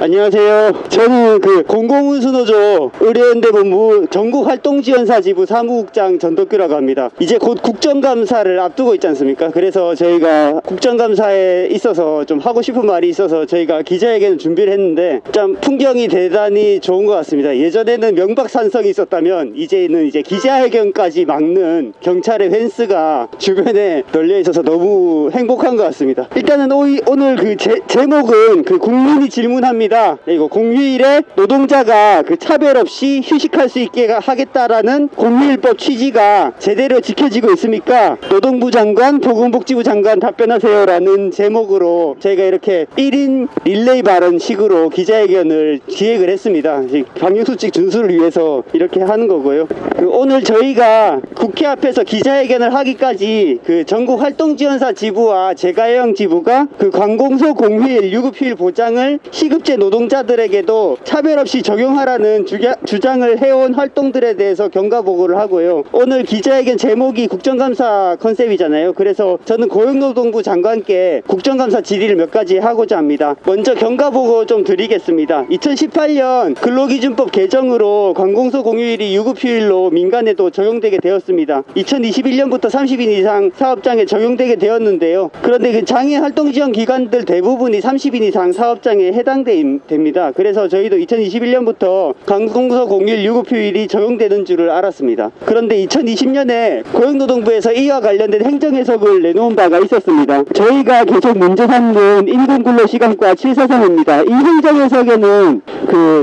안녕하세요. 저는 공공운수노조 의료연대본부 전국활동지원사 지부 사무국장 전덕규라고 합니다. 이제 곧 국정감사를 앞두고 있지 않습니까? 그래서 저희가 국정감사에 있어서 좀 하고 싶은 말이 있어서 저희가 기자회견을 준비를 했는데 참 풍경이 대단히 좋은 것 같습니다. 예전에는 명박산성이 있었다면 이제는 기자회견까지 막는 경찰의 펜스가 주변에 널려 있어서 너무 행복한 것 같습니다. 일단은 오늘 제목은 국민이 질문합니다. 이거 공휴일에 노동자가 차별 없이 휴식할 수 있게 하겠다라는 공휴일법 취지가 제대로 지켜지고 있습니까? 노동부 장관, 보건복지부 장관 답변하세요라는 제목으로 저희가 이렇게 1인 릴레이 발언 식으로 기자회견을 기획을 했습니다. 방역수칙 준수를 위해서 이렇게 하는 거고요. 오늘 저희가 국회 앞에서 기자회견을 하기까지 전국활동지원사 지부와 제가형 지부가 관공서 공휴일, 유급휴일 보장을 시급제 노동자들에게도 차별 없이 적용하라는 주장을 해온 활동들에 대해서 경과보고를 하고요. 오늘 기자회견 제목이 국정감사 컨셉이잖아요. 그래서 저는 고용노동부 장관께 국정감사 질의를 몇 가지 하고자 합니다. 먼저 경과보고 좀 드리겠습니다. 2018년 근로기준법 개정으로 관공서 공휴일이 유급휴일로 민간에도 적용되게 되었습니다. 2021년부터 30인 이상 사업장에 적용되게 되었는데요. 그런데 장애인 활동지원 기관들 대부분이 30인 이상 사업장에 해당됩니다. 그래서 저희도 2021년부터 관공서 공휴일 유급휴일이 적용되는 줄을 알았습니다. 그런데 2020년에 고용노동부에서 이와 관련된 행정해석을 내놓은 바가 있었습니다. 저희가 계속 문제 삼는 임금근로시간과 743입니다. 이 행정해석에는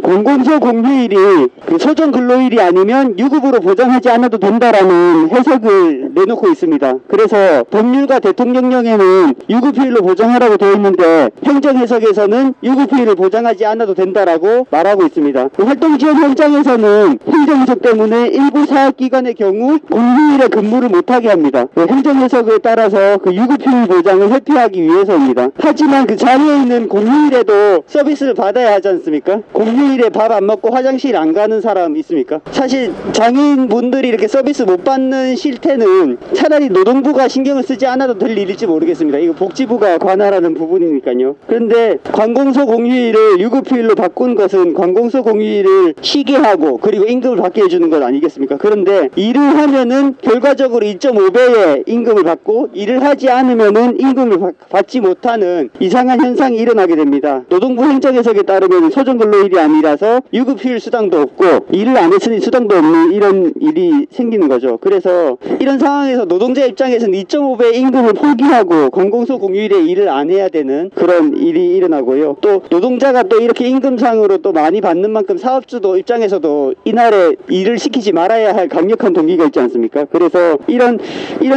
관공서 공휴일이 소정 근로일이 아니면 유급으로 보장하지 않아도 된다라는 해석을 내놓고 있습니다. 그래서 법률과 대통령령에는 유급휴일로 보장하라고 되어 있는데 행정해석에서는 유급휴일을 보장하지 않아도 된다라고 말하고 있습니다. 활동지원 현장에서는 행정해석 때문에 일부 사업기관의 경우 공휴일에 근무를 못하게 합니다. 행정해석에 따라서 유급휴일 보장을 회피하기 위해서입니다. 하지만 장애인은 공휴일에도 서비스를 받아야 하지 않습니까? 공휴일에 밥 안 먹고 화장실 안 가는 사람 있습니까? 사실 장애인분들이 이렇게 서비스 못 받는 실태는 차라리 노동부가 신경을 쓰지 않아도 될 일일지 모르겠습니다. 이거 복지부가 관할하는 부분이니까요. 그런데 관공서 공휴일을 유급휴일로 바꾼 것은 관공서 공휴일을 쉬게 하고 그리고 임금을 받게 해주는 것 아니겠습니까? 그런데 일을 하면은 결과적으로 2.5배의 임금을 받고 일을 하지 않으면은 임금을 받지 못하는 이상한 현상이 일어나게 됩니다. 노동부 행정해석에 따르면 소정근로일이 아니라서 유급휴일 수당도 없고 일을 안 했으니 수당도 없는 이런 일이 생기는 거죠. 그래서 이런 상황에서 노동자 입장에서는 2.5배 임금을 포기하고 관공서 공휴일에 일을 안 해야 되는 그런 일이 일어나고요. 또 노동자가 또 이렇게 임금상으로 또 많이 받는 만큼 사업주도 입장에서도 이날에 일을 시키지 말아야 할 강력한 동기가 있지 않습니까? 그래서 이런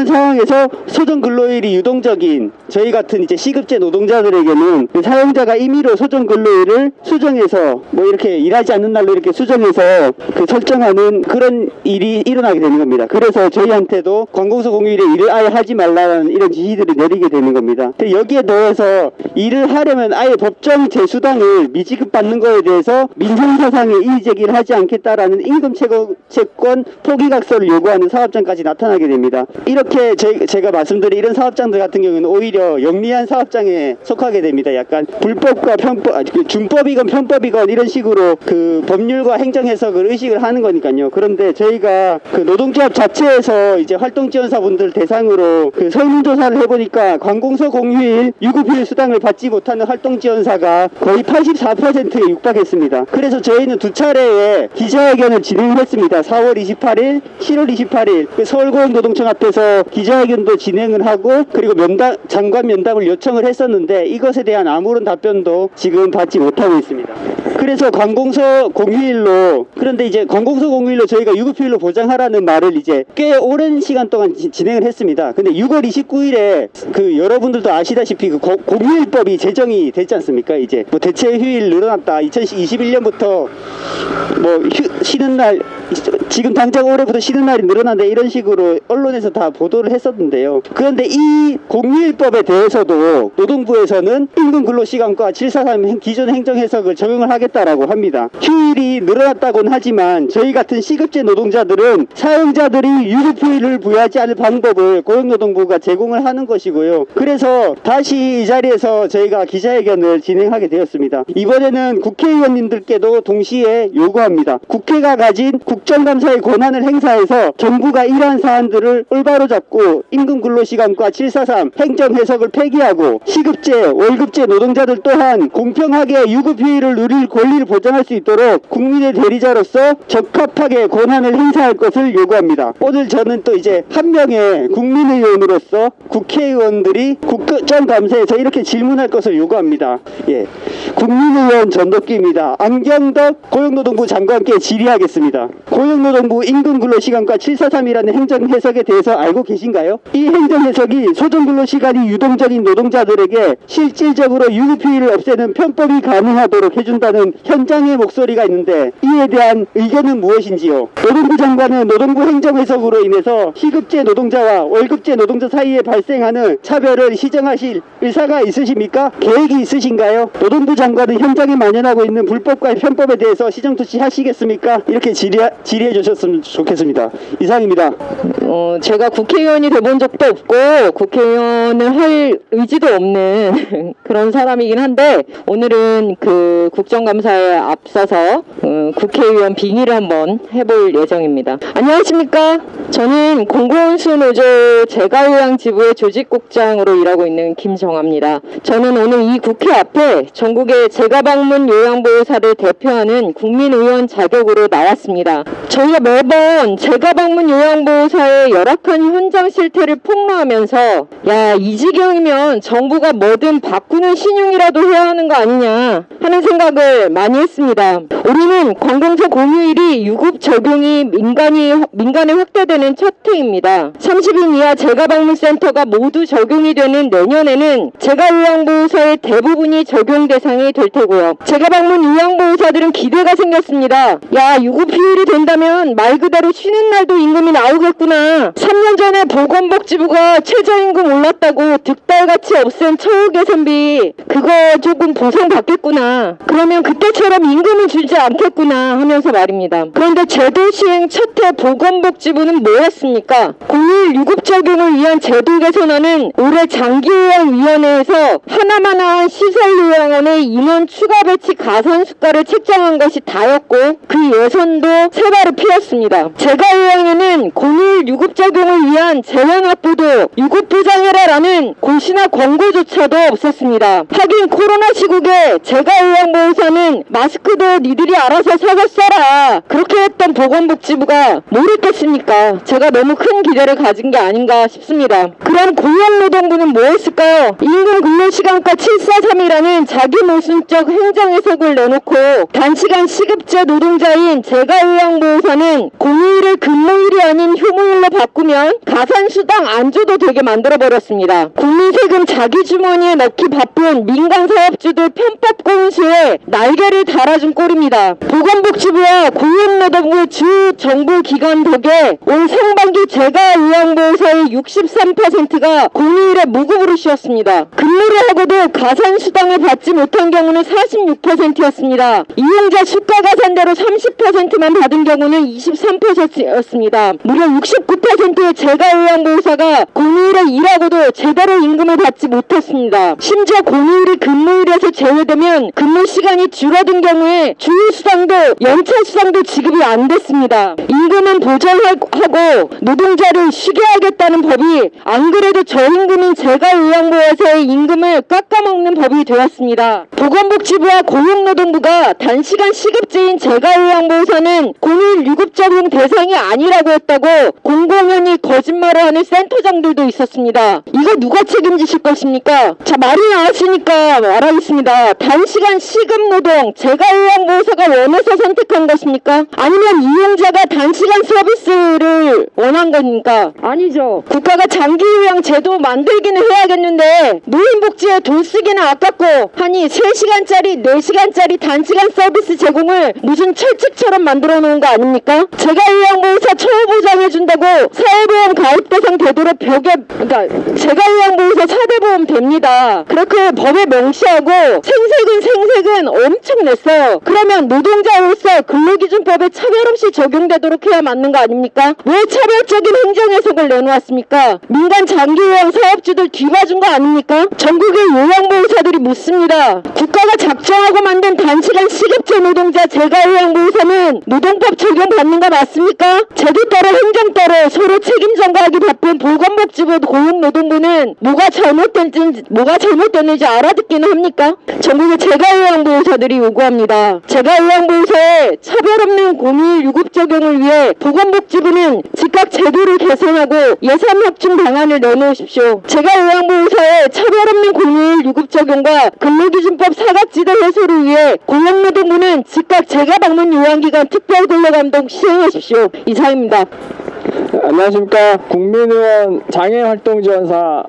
상황에서 소정근로일이 유동적인 저희 같은 시급제 노동자들에게는 사용자가 임의로 소정근로일을 수정해서 이렇게 일하지 않는 날로 이렇게 수정해서 설정하는 그런 일이 일어나게 되는 겁니다. 그래서 저희한테도 관공서 공휴일에 일을 아예 하지 말라는 이런 지시들을 내리게 되는 겁니다. 여기에 더해서 일을 하려면 아예 법정 재수당을 미지급 받는 거에 대해서 민생사상에 이의제기를 하지 않겠다라는 임금채권 포기각서를 요구하는 사업장까지 나타나게 됩니다. 이렇게 제가 말씀드린 이런 사업장들 같은 경우는 오히려 영리한 사업장에 속하게 됩니다. 약간 불법과 준법이건 편법이건 이런 식으로 법률과 행정해석을 의식을 하는 거니까요. 그런데 저희가 노동조합 자체에서 활동지원사분들 대상으로 설문조사를 해보니까 관공서 공휴일, 유급휴일 수당을 받지 못하는 활동지원사가 거의 84%에 육박했습니다. 그래서 저희는 두 차례의 기자회견을 진행을 했습니다. 4월 28일, 7월 28일 서울고용노동청 앞에서 기자회견도 진행을 하고 그리고 장관 면담을 요청을 했었는데 이것에 대한 아무런 답변도 지금 받지 못하고 있습니다. 그래서 관공서 공휴일로 관공서 공휴일로 저희가 유급휴일로 보장하라는 말을 꽤 오랜 시간 동안 진행을 했습니다. 근데 6월 29일에 여러분들도 아시다시피 공휴일법이 제정이 됐지 않습니까? 대체 휴일 늘어났다. 2021년부터 쉬는 날 지금 당장 올해부터 쉬는 날이 늘어난다 이런 식으로 언론에서 다 보도를 했었는데요. 그런데 이 공휴일법에 대해서도 노동부에서는 임금 근로시간과 743 기존 행정해석을 적용을 하겠다라고 합니다. 휴일이 늘어났다고는 하지만 저희 같은 시급제 노동자들은 사용자들이 유급휴일을 부여하지 않을 방법을 고용노동부가 제공을 하는 것이고요. 그래서 다시 이 자리에서 저희가 기자회견을 진행하게 되었습니다. 이번에는 국회의원님들께도 동시에 요구합니다. 국회가 가진 국정감사의 권한을 행사해서 정부가 이러한 사안들을 올바로 잡고 임금 근로시간과 743 행정해석을 폐기하고 시급제, 월급제 노동자들 또한 공평하게 유급휴일을 누릴 권리를 보장할 수 있도록 국민의 대리자로서 적합하게 권한을 행사할 것을 요구합니다. 오늘 저는 또 이제 한 명의 국민의원으로서 국회의원들이 국정감사에서 이렇게 질문할 것을 요구합니다. 예, 국민의원 전덕기입니다. 안경덕 고용노동부 장관께 질의하겠습니다. 고용노동부 임금근로시간과 743이라는 행정해석에 대해서 알고 계신가요? 이 행정해석이 소정근로시간이 유동적인 노동자들에게 실질적으로 유급휴일을 없애는 편법이 가능하도록 해준다는 현장의 목소리가 있는데 이에 대한 의견은 무엇인지요? 노동부 장관은 노동부 행정해석으로 인해서 시급제 노동자와 월급제 노동자 사이에 발생하는 차별을 시정하실 의사가 있으십니까? 계획이 있으신가요? 노동부 장관은 현장에 만연하고 있는 불법과 편법에 대해서 시정조치하시겠습니까? 이렇게 질의해 주셨으면 좋겠습니다. 이상입니다. 제가 국회의원이 돼본 적도 없고 국회의원을 할 의지도 없는 그런 사람이긴 한데 오늘은 그 국정감사에 앞서서 국회의원 빙의를 한번 해볼 예정입니다. 안녕하십니까? 저는 공공운수노조 제가요양지부의 조직국장으로 일하고 있는 김정아입니다. 저는 오늘 이 국회 앞에 전국의 제가방문 요양보호사를 대표하는 국민의원 자격으로 나왔습니다. 저희가 매번 제가방문 요양보호사의 열악한 현장 실태를 폭로하면서 야, 이 지경이면 정부가 뭐든 바꾸는 신용이라도 해야 하는 거 아니냐 하는 생각을 많이 했습니다. 우리는 관공서 공휴일이 유급 적용이 민간에 확대되는 첫 해입니다. 30인 이하 제가방문센터가 모두 적용이 되는 내년에는 제가요양보호사의 대부분이 적용 대상이 될 테고요. 제가방문 요양보호사들은 기대가 생겼습니다. 야, 유급휴일이 된다면 말 그대로 쉬는 날도 임금이 나오겠구나. 3년 전에 보건복지부가 최저임금 올랐다고 득달같이 없앤 처우 개선비 그거 조금 보상받겠구나. 그러면 그때처럼 임금을 주지 않겠구나 하면서 말입니다. 그런데 제도 시행 첫 해 보건복지부는 뭐였습니까? 공휴일 유급 적용을 위한 제도 개선안은 올해 장기요양위원회에서 하나마나한 시설요양원의 인원 추가 배치 가산 수가를 책정한 것이 다였고 그 예선도 세발을 피웠습니다. 제가요양에는 공휴일 유급 적용을 위한 재원 확보도 유급 보장해라라는 고시나 권고조차도 없었습니다. 하긴 코로나 시국에 제가요양보호사는 마스크도 니들이 알아서 사서 써라 그렇게 했던 보건복지부가 뭘 했겠습니까? 제가 너무 큰 기대를 가진 게 아닌가 싶습니다. 그럼 고용노동부는 뭐 했을까요? 임금 근로시간과 743이라는 자기 모순적 행정해석을 내놓고 단시간 시급제 노동자인 제가요양보호사는 공휴일을 근무일이 아닌 휴무일로 바꾸면 가산수당 안 줘도 되게 만들어버렸습니다. 국민 세금 자기 주머니에 넣기 바쁜 민간 사업주들 편법 공수에 날개를 달아준 꼴입니다. 보건복지부와 고용노동부 주 정부 기관 덕에 올 상반기 제가요양보호사의 63%가 공휴일에 무급으로 쉬었습니다. 근무를 하고도 가산수당을 받지 못한 경우는 46%였습니다. 이용자 수가 가산대로 30%만 받은 경우는 23%였습니다. 무려 69%의 제가요양보호사가 공휴일에 일하고도 제대로 임금을 받지 못했습니다. 심지어 공휴일이 근무일에서 제외되면 근무 시간이 줄어든 경우에 주휴수당도 연차수당도 지급이 안 됐습니다. 임금은 보장하고 노동자를 쉬게 하겠다는 법이 안 그래도 저임금인 제가요양보호사의 임금을 깎아먹는 법이 되었습니다. 보건복지부와 고용노동부가 단시간 시급제인 제가요양보호사는 공휴일 유급 적용 대상이 아니라고 했다고 공공연히 거짓말을 하는 센터장들도 있었습니다. 이거 누가 책임지실 것입니까? 자, 말이 나왔으니까 말하겠습니다. 단시간 시급노동 제가요양보호사가 원해서 선택한 것입니까? 아니면 이용자가 단시간 서비스를 원한 겁니까? 아니죠. 국가가 장기요양 제도 만들기는 해야겠는데 노인복지에 돈 쓰기는 아깝고 하니 3시간짜리 4시간짜리 단시간 서비스 제공을 무슨 철칙처럼 만들어 놓은 거 아닙니까? 맞습니까? 재가요양보호사 처우 보장해준다고 사회보험 가입 대상 되도록 그러니까 재가요양보호사 4대 보험 됩니다. 그렇게 법에 명시하고 생색은 엄청 냈어요. 그러면 노동자로서 근로기준법에 차별 없이 적용되도록 해야 맞는 거 아닙니까? 왜 차별적인 행정해석을 내놓았습니까? 민간 장기요양 사업주들 뒤봐준 거 아닙니까? 전국의 요양보호사들이 묻습니다. 국가가 작정하고 만든 단시간 시급제 노동자 재가요양보호사는 노동법 적용받는 거 맞습니까? 제도 따로 행정 따로 서로 책임 전가하기 바쁜 보건복지부 고용노동부는 뭐가 잘못됐는지 알아듣기는 합니까? 전국의 재가요양보호사들이 요구합니다. 재가요양보호사의 차별 없는 공휴일 유급 적용을 위해 보건복지부는 즉각 제도를 개선하고 예산 확충 방안을 내놓으십시오. 재가요양보호사의 차별 없는 공휴일 유급 적용과 근로기준법 사각지대 해소를 위해 고용노동부는 즉각 재가 방문 요양기간 특별 근로감독 시행하십시오. 이상입니다. 안녕하십니까. 국민의원 장애활동지원사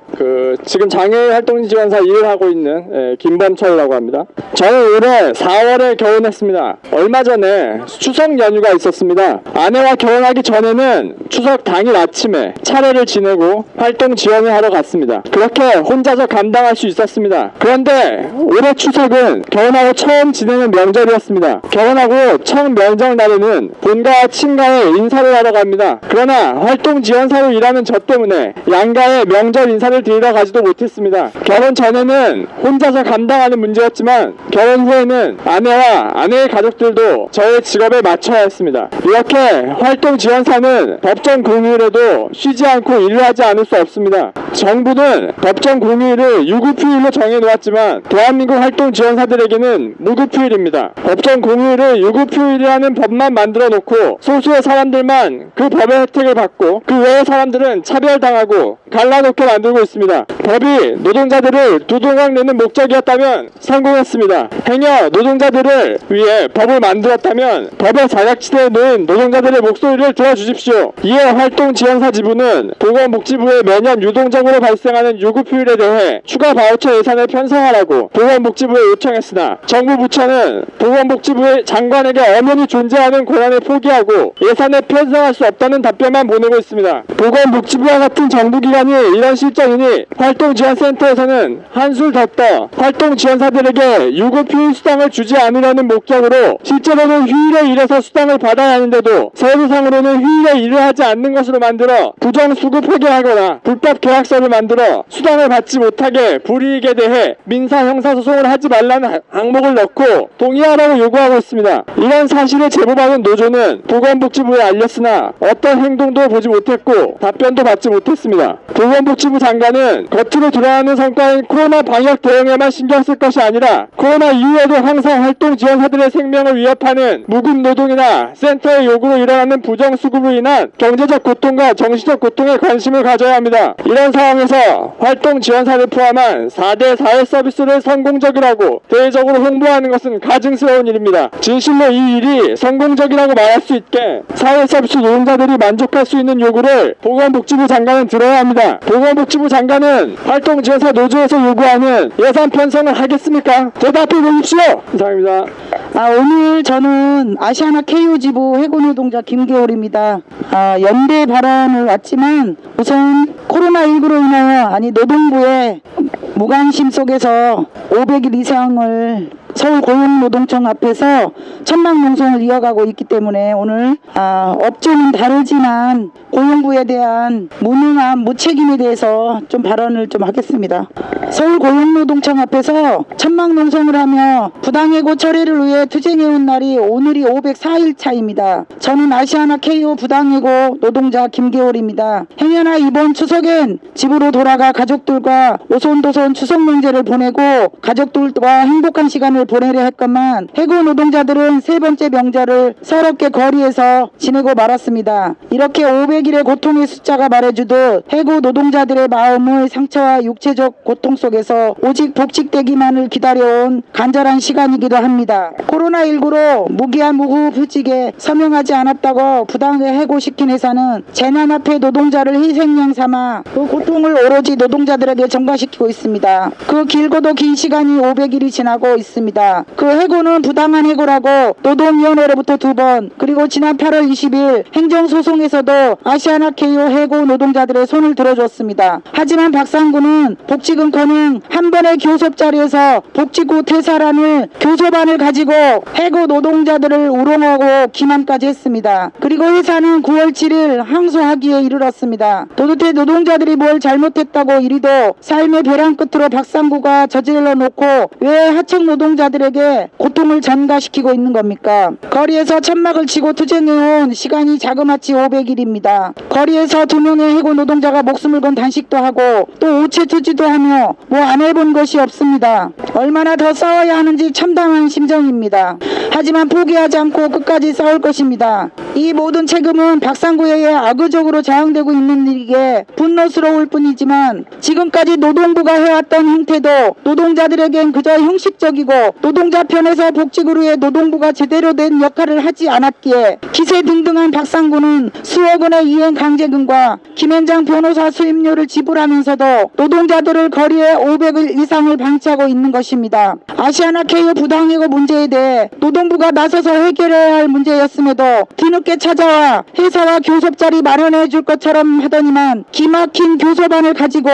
지금 장애활동지원사 일을 하고 있는 김범철이라고 합니다. 저는 올해 4월에 결혼했습니다. 얼마 전에 추석 연휴가 있었습니다. 아내와 결혼하기 전에는 추석 당일 아침에 차례를 지내고 활동 지원을 하러 갔습니다. 그렇게 혼자서 감당할 수 있었습니다. 그런데 올해 추석은 결혼하고 처음 지내는 명절이었습니다. 결혼하고 첫 명절 날에는 본가와 친가에 인사를 하러 갑니다. 그러나 활동 지원사로 일하는 저 때문에 양가에 명절 인사를 드리러 가지도 못했습니다. 결혼 전에는 혼자서 감당하는 문제였지만 결혼 후에는 아내와 아내의 가족들도 저의 직업에 맞춰야 했습니다. 이렇게 활동 지원사는 법정 공휴일에도 쉬지 않고 일을 하지 않을 수 없습니다. 정부는 법정 공휴일을 유급휴일로 정해놓았지만 대한민국 활동 지원사들에게는 무급휴일입니다. 법정 공휴일을 유급휴일이라는 법만 만들어 놓고 소수의 사람들만 그 법의 혜택을 받고 그 외의 사람들은 차별당하고 갈라놓게 만들고 있습니다. 법이 노동자들을 두동강 내는 목적이었다면 성공했습니다. 행여 노동자들을 위해 법을 만들었다면 법의 사각지대에 놓인 노동자들의 목소리를 들어주십시오. 이에 활동지원사 지부는 보건복지부에 매년 유동적으로 발생하는 유급휴일에 대해 추가 바우처 예산을 편성하라고 보건복지부에 요청했으나 정부 부처는 보건복지부의 장관에게 엄연히 존재하는 권한을 포기하고 예산을 편성할 수 없다는 답변만 보내고 있습니다. 보건복지부와 같은 정부기관이 이런 실정이니 활동지원센터에서는 한술 더 떠 활동지원사들에게 유급휴일 수당을 주지 않으려는 목적으로 실제로는 휴일에 일해서 수당을 받아야 하는데도 세부상으로는 휴일에 일을 하지 않는 것으로 만들어 부정수급하게 하거나 불법 계약서를 만들어 수당을 받지 못하게 불이익에 대해 민사 형사소송을 하지 말라는 항목을 넣고 동의하라고 요구하고 있습니다. 이런 사실을 제보받은 노조는 보건복지부에 알렸으나 어떤 행동도 보지 못했고 답변도 받지 못했습니다. 보건복지부 장관은 겉으로 드러나는 성과인 코로나 방역 대응에만 신경 쓸 것이 아니라 코로나 이후에도 항상 활동지원사들의 생명을 위협하는 무급노동이나 센터의 요구로 일어나는 부정수급으로 인한 경제적 고통과 정신적 고통에 관심을 가져야 합니다. 이런 상황에서 활동지원사를 포함한 4대 사회 서비스를 성공적이라고 대외적으로 홍보하는 것은 가증스러운 일입니다. 진실로 이 일이 성공적이라고 말할 수 있게 사회 서비스 노동자들이 만족할 수 있는 요구를 보건복지부 장관은 들어야 합니다. 보건복지부 장관은 활동지원사 노조에서 요구하는 예산 편성을 하겠습니까? 대답해 보십시오. 이상입니다. 오늘 저는 아시아나 KO 지부 해고노동자 김계월입니다. 연대 발언을 왔지만 우선 코로나19로 인하여 노동부의 무관심 속에서 500일 이상을 서울고용노동청 앞에서 천막농성을 이어가고 있기 때문에 오늘 업종은 다르지만 고용부에 대한 무능함, 무책임에 대해서 좀 발언을 좀 하겠습니다. 서울고용노동청 앞에서 천막농성을 하며 부당해고 처리를 위해 투쟁해온 날이 오늘이 504일 차입니다. 저는 아시아나 KO 부당해고 노동자 김계월입니다. 행여나 이번 추석엔 집으로 돌아가 가족들과 오손도손 추석 명제를 보내고 가족들과 행복한 시간을 보내려 했건만 해고 노동자들은 세 번째 명절을 서럽게 거리에서 지내고 말았습니다. 이렇게 500일의 고통의 숫자가 말해주듯 해고 노동자들의 마음의 상처와 육체적 고통 속에서 오직 복직되기만을 기다려온 간절한 시간이기도 합니다. 코로나19로 무기한 무후부직에 서명하지 않았다고 부당하게 해고시킨 회사는 재난 앞에 노동자를 희생양 삼아 그 고통을 오로지 노동자들에게 전가시키고 있습니다. 그 길고도 긴 시간이 500일이 지나고 있습니다. 있습니다. 그 해고는 부당한 해고라고 노동위원회로부터 2번, 그리고 지난 8월 20일 행정소송에서도 아시아나 KO 해고 노동자들의 손을 들어줬습니다. 하지만 박상구는 복직은커녕 한 번의 교섭 자리에서 복직 후 퇴사라는 교섭안을 가지고 해고 노동자들을 우롱하고 기만까지 했습니다. 그리고 회사는 9월 7일 항소하기에 이르렀습니다. 도대체 노동자들이 뭘 잘못했다고 이리도 삶의 벼랑 끝으로 박상구가 저질러 놓고 왜 하청 노동자들에게 고통을 전가시키고 있는 겁니까? 거리에서 천막을 치고 투쟁해온 시간이 자그마치 500일입니다. 거리에서 2명의 해고 노동자가 목숨을 건 단식도 하고 또 우체투지도 하며 뭐 안 해본 것이 없습니다. 얼마나 더 싸워야 하는지 참담한 심정입니다. 하지만 포기하지 않고 끝까지 싸울 것입니다. 이 모든 책임은 박상구에 의해 악의적으로 자행되고 있는 일이기에 분노스러울 뿐이지만 지금까지 노동부가 해왔던 행태도 노동자들에겐 그저 형식적이고 노동자 편에서 복직을 위해 노동부가 제대로 된 역할을 하지 않았기에 기세등등한 박상구는 수억 원의 이행 강제금과 김현장 변호사 수임료를 지불하면서도 노동자들을 거리에 500일 이상을 방치하고 있는 것입니다. 아시아나 KO 부당해고 문제에 대해 노동부가 나서서 해결해야 할 문제였음에도 뒤늦게 찾아와 회사와 교섭 자리 마련해 줄 것처럼 하더니만 기막힌 교섭안을 가지고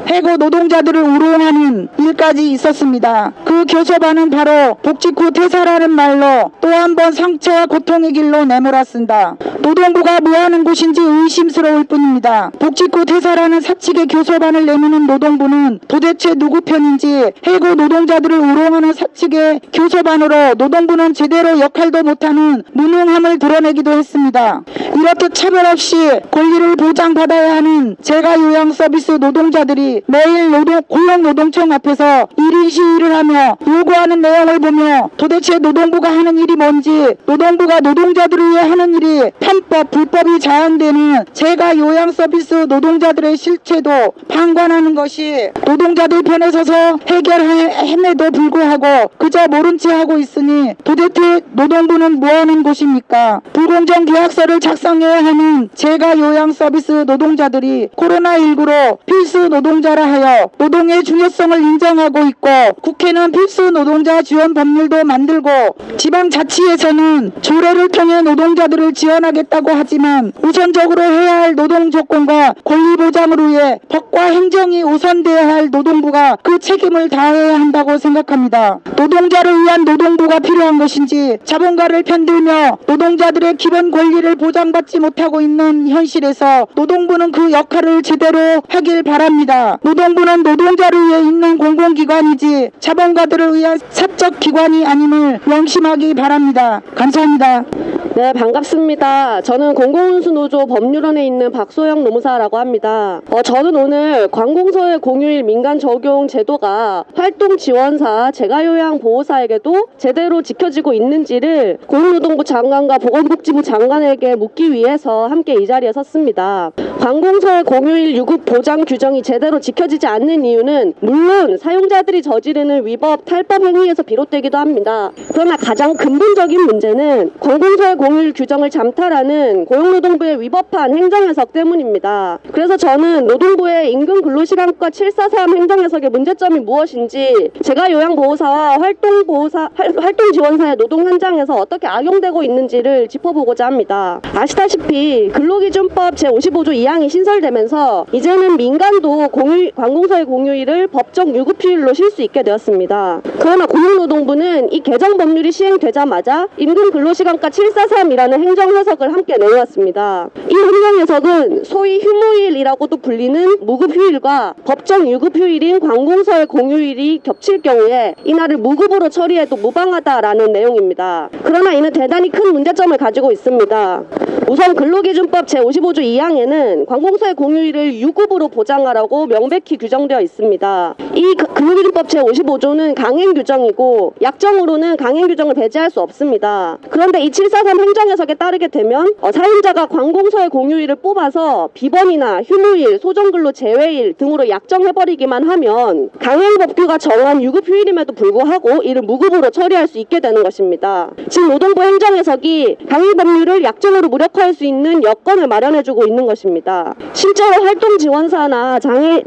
해고 노동자들을 우롱하는 일까지 있었습니다. 그 교섭안은 바로 복직 후 퇴사라는 말로 또 한 번 상처와 고통의 길로 내몰았습니다. 노동부가 뭐하는 곳인지 의심스러울 뿐입니다. 복직 후 퇴사라는 사측의 교섭안을 내미는 노동부는 도대체 누구 편인지 해고 노동자들을 우롱하는 사측의 교섭안으로 노동부는 제대로 역할도 못하는 무능함을 드러내기도 했습니다. 이렇듯 차별 없이 권리를 보장받아야 하는 재가요양 서비스 노동자들이 매일 고용노동청 앞에서 1인 시위를 하며 요구하는 내용을 보며 도대체 노동부가 하는 일이 뭔지, 노동부가 노동자들을 위해 하는 일이 편법, 불법이 자행되는 재가요양 서비스 노동자들의 실체도 방관하는 것이 노동자들 편에 서서 해결함에도 불구하고 그저 모른 채 하고 있으니 도대체 노동부는 뭐하는 곳입니까? 불공정 계약서를 작성해야 하는 재가요양 서비스 노동자들이 코로나19로 필수 노동자라 하여 노동의 중요성을 인정하고 있고 국회는 필수 노동자 지원 법률도 만들고 지방자치에서는 조례를 통해 노동자들을 지원하겠다고 하지만 우선적으로 해야 할 노동 조건과 권리 보장을 위해 법과 행정이 우선돼야 할 노동부가 그 책임을 다해야 한다고 생각합니다. 노동자를 위한 노동부가 필요한 것인지 자본가를 편들며 노동자들의 기본 권리를 보장받지 못하고 있는 현실에서 노동부는 그 역할을 제대로 하길 바랍니다. 노동부는 노동자를 위해 있는 공공기관이지 자본가들을 위한 사적 기관이 아님을 명심하기 바랍니다. 감사합니다. 네, 반갑습니다. 저는 공공운수노조 법률원에 있는 박소영 노무사라고 합니다. 저는 오늘 관공서의 공휴일 민간 적용 제도가 활동지원사, 재가요양보호사에게도 제대로 지켜지고 있는지를 고용노동부 장관과 보건복지부 장관에게 묻기 위해서 함께 이 자리에 섰습니다. 관공서의 공휴일 유급 보장 규정이 제대로 지켜지지 않는 이유는 물론 사용자들이 저지르는 위법, 탈법 행위에서 비롯되기도 합니다. 그러나 가장 근본적인 문제는 관공서의 공휴일 규정을 잠탈하는 고용노동부의 위법한 행정해석 때문입니다. 그래서 저는 노동부의 임금 근로시간과 743 행정해석의 문제점이 무엇인지 재가요양보호사와 활동지원사의 노동 현장에서 어떻게 악용되고 있는지를 짚어보고자 합니다. 아시다시피 근로기준법 제55조 2항이 신설되면서 이제는 민간도 관공서의 공휴일을 법정 유급휴일로 쉴 수 있게 되었습니다. 그러나 고용노동부는 이 개정 법률이 시행되자마자 임금 근로시간과 743이라는 행정해석을 함께 내놓았습니다. 이 행정해석은 소위 휴무일이라고도 불리는 무급휴일과 법정 유급휴일인 관공서의 공휴일이 겹칠 경우에 이날을 무급으로 처리해도 무방하다라는 내용입니다. 그러나 이는 대단히 큰 문제점을 가지고 있습니다. 우선 근로기준법 제55조 2항에는 관공서의 공휴일을 유급으로 보장하라고 명백히 규정되어 있습니다. 이 근로기준법 제55조는 강행규정이고 약정으로는 강행규정을 배제할 수 없습니다. 그런데 이 743 행정해석에 따르게 되면 사용자가 관공서의 공휴일을 뽑아서 비번이나 휴무일, 소정근로 제외일 등으로 약정해버리기만 하면 강행법규가 정한 유급휴일임에도 불구하고 이를 무급으로 처리할 수 있게 되는 것입니다. 즉 노동부 행정해석이 강행법률을 약정으로 무력화할 수 있는 여건을 마련해주고 있는 것입니다. 실제로 활동지원사나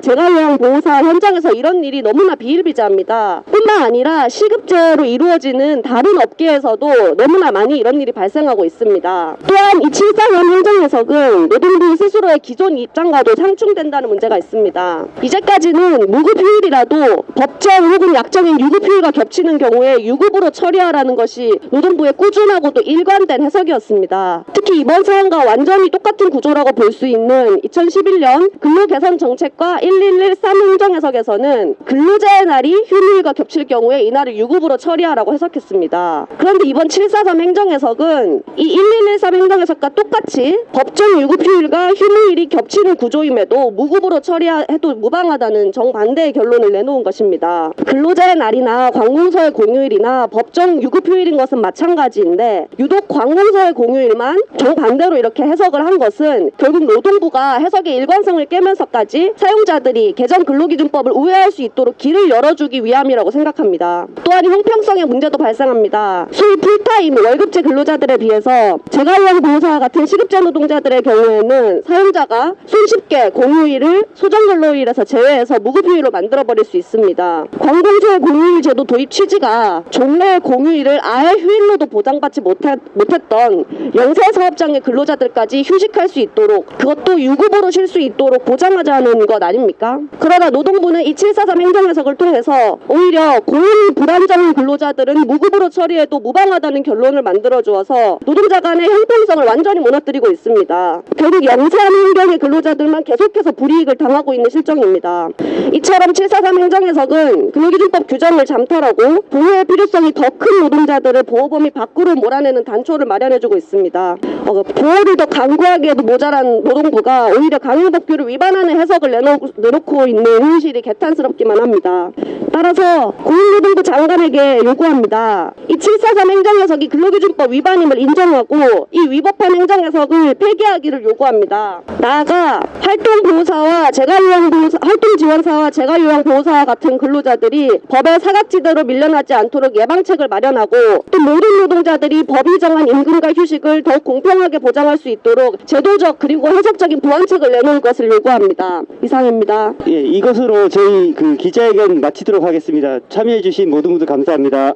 재가요양보호사 현장에서 이런 이런 일이 너무나 비일비재합니다. 뿐만 아니라 시급제로 이루어지는 다른 업계에서도 너무나 많이 이런 일이 발생하고 있습니다. 또한 이 743 행정해석은 노동부 스스로의 기존 입장과도 상충된다는 문제가 있습니다. 이제까지는 무급휴일이라도 법정 혹은 약정인 유급휴일과 겹치는 경우에 유급으로 처리하라는 것이 노동부의 꾸준하고도 일관된 해석이었습니다. 특히 이번 사안과 완전히 똑같은 구조라고 볼 수 있는 2011년 근로개선정책과 1113 행정해석에서는 근로자의 날이 휴무일과 겹칠 경우에 이날을 유급으로 처리하라고 해석했습니다. 그런데 이번 743 행정해석은 이 1113 행정해석과 똑같이 법정 유급휴일과 휴무일이 겹치는 구조임에도 무급으로 처리해도 무방하다는 정반대의 결론을 내놓은 것입니다. 근로자의 날이나 관공서의 공휴일이나 법정 유급휴일인 것은 마찬가지인데 유독 관공서의 공휴일만 정반대로 이렇게 해석을 한 것은 결국 노동부가 해석의 일관성을 깨면서까지 사용자들이 개정 근로기준법을 우회할 수 있도록 길을 열어주기 위함이라고 생각합니다. 또한 형평성의 문제도 발생합니다. 소위 풀타임 월급제 근로자들에 비해서 재가요양보호사와 같은 시급제 노동자들의 경우에는 사용자가 손쉽게 공휴일을 소정근로일에서 제외해서 무급휴일로 만들어버릴 수 있습니다. 관공서의 공휴일 제도 도입 취지가 종래의 공휴일을 아예 휴일로도 보장받지 못했던 영세사업장의 근로자들까지 휴식할 수 있도록 그것도 유급으로 쉴 수 있도록 보장하자는 것 아닙니까? 그러나 노동부는 이 743 행정해석을 통해서 오히려 고용 불안정 근로자들은 무급으로 처리해도 무방하다는 결론을 만들어주어서 노동자 간의 형평성을 완전히 무너뜨리고 있습니다. 결국 영세한 환경의 근로자들만 계속해서 불이익을 당하고 있는 실정입니다. 이처럼 743 행정해석은 근로기준법 규정을 잠탈하고 보호의 필요성이 더 큰 노동자들을 보호 범위 밖으로 몰아내는 단초를 마련해주고 있습니다. 보호를 더 강구하기에도 모자란 노동부가 오히려 강행법규를 위반하는 해석을 내놓고 있는 현실이 개탄스럽기만 합니다. 따라서 고용노동부 장관에게 요구합니다. 이 743 행정해석이 근로기준법 위반임을 인정하고 이 위법한 행정해석을 폐기하기를 요구합니다. 나아가 활동지원사와 재가요양보호사와 같은 근로자들이 법의 사각지대로 밀려나지 않도록 예방책을 마련하고 또 모든 노동자들이 법이 정한 임금과 휴식을 더욱 공평하게 보장할 수 있도록 제도적 그리고 해석적인 보완책을 내놓을 것을 요구합니다. 이상입니다. 예, 이것으로 저희 기자회견 마치도록 하겠습니다. 참여해주신 모두 감사합니다.